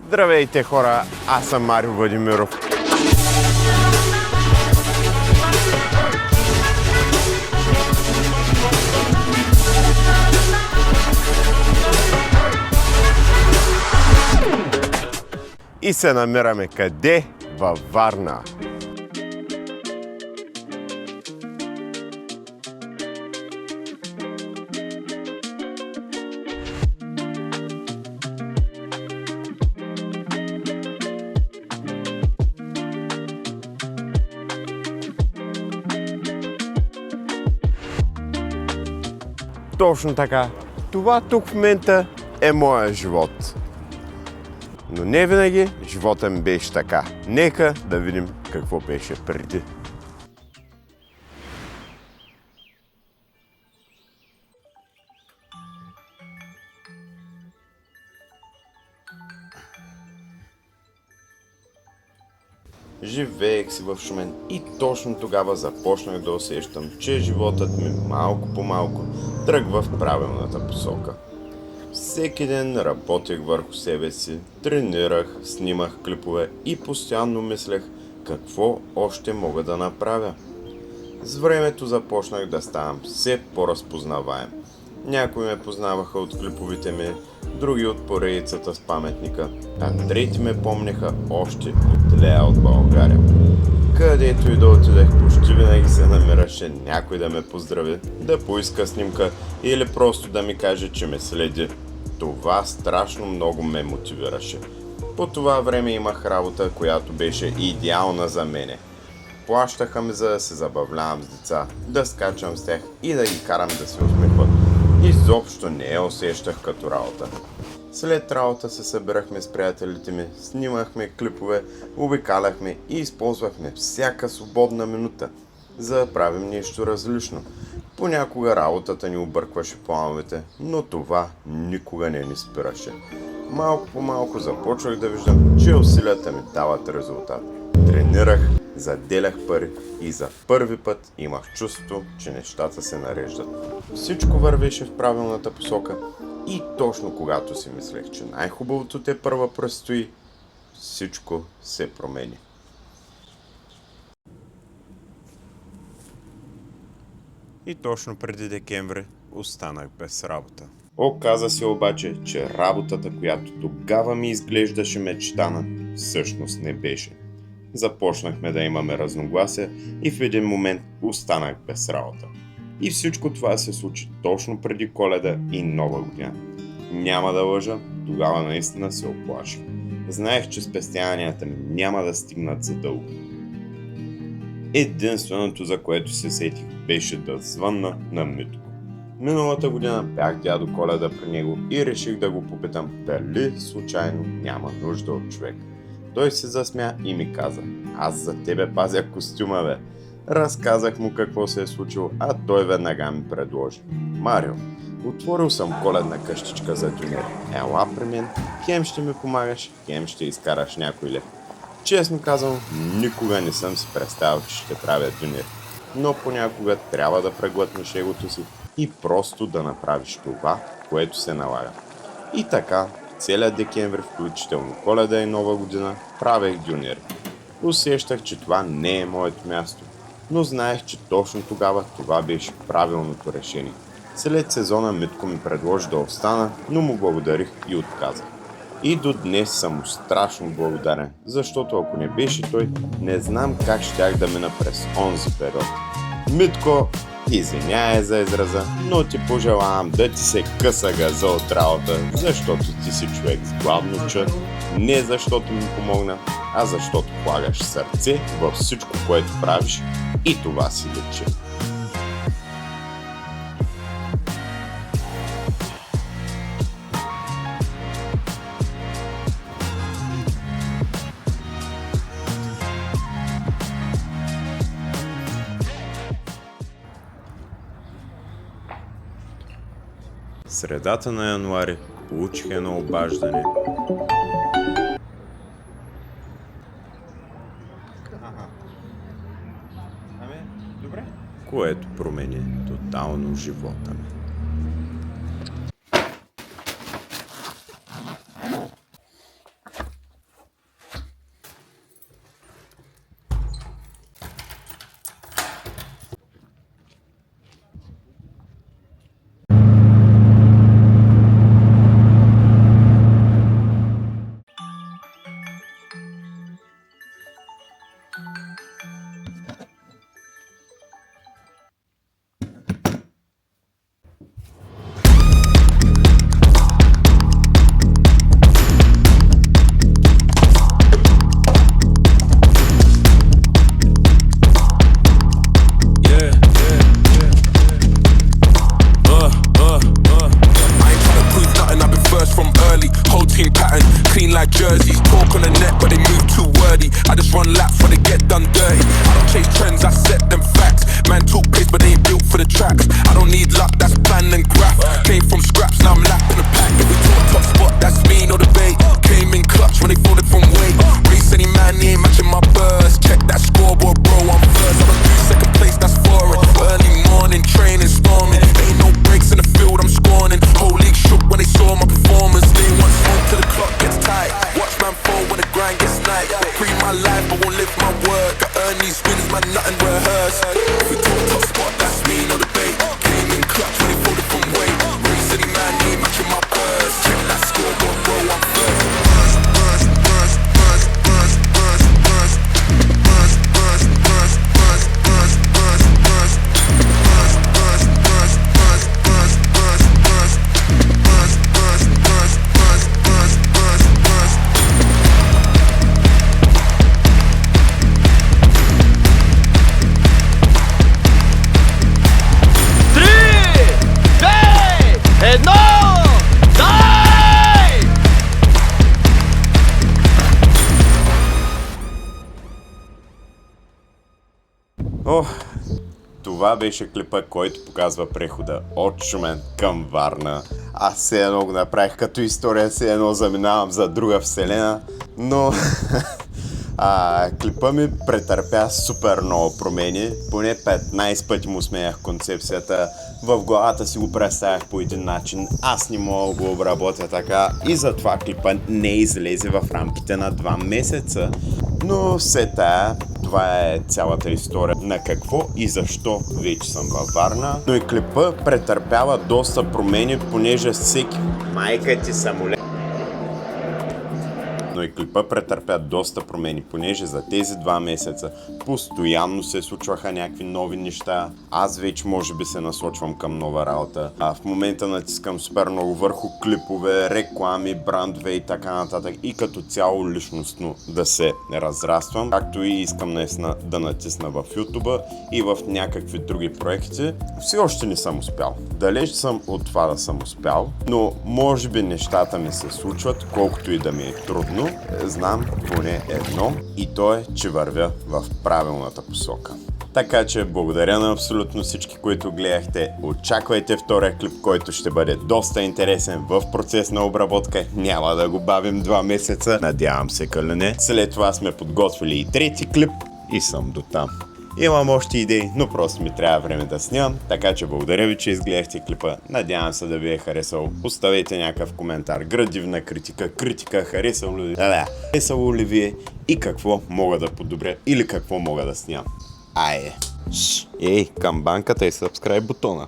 Здравейте хора, аз съм Марио Владимиров. И се намираме къде? Във Варна. Точно така. Това тук в момента е моя живот. Но не винаги живота ми беше така. Нека да видим какво беше преди. Живеех си в Шумен и точно тогава започнах да усещам, че животът ми малко по малко тръгва в правилната посока. Всеки ден работех върху себе си, тренирах, снимах клипове и постоянно мислех какво още мога да направя. С времето започнах да ставам все по-разпознаваем. Някои ме познаваха от клиповите ми, други от поредицата с паметника, а трети ме помняха още от Лея от България. Където и да отидех, почти винаги се намираше някой да ме поздрави, да поиска снимка или просто да ми каже, че ме следи. Това страшно много ме мотивираше. По това време имах работа, която беше идеална за мене. Плащаха ми, за да се забавлявам с деца, да скачам с тях и да ги карам да се усмихват. Изобщо не я усещах като работа. След работа се събирахме с приятелите ми, снимахме клипове, обикаляхме и използвахме всяка свободна минута, за да правим нещо различно. Понякога работата ни объркваше плановете, но това никога не ни спираше. Малко по малко започвах да виждам, че усилията ми дават резултат. Тренирах, заделях пари и за първи път имах чувство, че нещата се нареждат. Всичко вървеше в правилната посока и точно когато си мислех, че най-хубавото те първа предстои, всичко се промени. И точно преди декември останах без работа. Оказа се обаче, че работата, която тогава ми изглеждаше мечтана, всъщност не беше. Започнахме да имаме разногласия и в един момент останах без работа. И всичко това се случи точно преди Коледа и Нова година. Няма да лъжа, тогава наистина се оплаших. Знаех, че спестяванията ми няма да стигнат за дълго. Единственото, за което се сетих, беше да звънна на Митко. Миналата година бях дядо Коледа при него и реших да го попитам дали случайно няма нужда от човек. Той се засмя и ми каза: "Аз за тебе пазя костюма, бе." Разказах му какво се е случило, а той веднага ми предложи: "Марио, отворил съм коледна къщичка за дюнери. Ела при мен, хем ще ми помагаш, хем ще изкараш някой лев." Честно казвам, никога не съм си представил, че ще правя дюнери. Но понякога трябва да преглътнеш егото си и просто да направиш това, което се налага. И така, целият декември, включително Коледа и Нова година, правех дюнери. Усещах, че това не е моето място, но знаех, че точно тогава това беше правилното решение. След сезона Митко ми предложи да остана, но му благодарих и отказах. И до днес съм му страшно благодарен, защото ако не беше той, не знам как щях да мина през онзи период. Митко, извиняй за израза, но ти пожелавам да ти се къса газа от работа, защото ти си човек с гладно чат, не защото ми помогна, а защото влагаш сърце във всичко, което правиш, и това си личи. Средата на януари получих едно обаждане. Добре. Което промени тотално живота ми. jerseys. Talk on the net, but they move too wordy. I just run laps when they get done dirty. I don't chase trends, I set them facts. Man talk pace, but they ain't built for the tracks. I don't need luck, that's plan and graph. Came from scraps, now I'm lapping the pack. If we talk top spot, that's me, no debate. Came in clutch when they folded from weight. Race any man, he ain't matching my burst. Check that scoreboard, bro, I'm first. I don't do second place, that's foreign. Early morning, training, storming. Ain't no breaks in the field, I'm scoring. Whole league shook when they saw my performance. They want smoke till the clock gets tight. Watch man fall when the grind gets night. Free my life, I won't live my work. I earn these wins, man, nothing rehearsed. If we talk top spot, that's me, no debate. Came in clutch when they folded from weight. Race any man, he ain't matching my burst. Check that scoreboard, bro, I'm first. Това беше клипа, който показва прехода от Шумен към Варна. Аз все едно го направих като история, все едно заминавам за друга вселена, но клипа ми претърпя супер много промени. Поне 15 пъти му сменях концепцията. В главата си го представях по един начин. Аз не мога да го обработя така и затова клипа не излезе в рамките на 2 месеца. Но все тая, това е цялата история на какво и защо вече съм във Варна. Но и клипа претърпява доста промени, понеже всеки... Майка ти самолет. Но и клипа претърпя доста промени, понеже за тези 2 месеца постоянно се случваха някакви нови неща. Аз вече може би се насочвам към нова работа. В момента натискам супер много върху клипове, реклами, брандове и така нататък. И като цяло личностно да се разраствам, както и искам наистина да натисна в YouTube и в някакви други проекти. Все още не съм успял. Далеч съм от това да съм успял, но може би нещата ми се случват, колкото и да ми е трудно. Знам поне едно и то е, че вървя в правилната посока. Така че благодаря на абсолютно всички, които гледахте. Очаквайте втория клип, който ще бъде доста интересен, в процес на обработка. Няма да го бавим 2 месеца. Надявам се, калене. След това сме подготвили и трети клип и съм до там. Имам още идеи, но просто ми трябва време да снимам, така че благодаря ви, че изгледахте клипа. Надявам се да ви е харесал. Оставете някакъв коментар, градивна критика, харесало ли ви е и какво мога да подобря или какво мога да снимам. Ей, камбанката и subscribe бутона.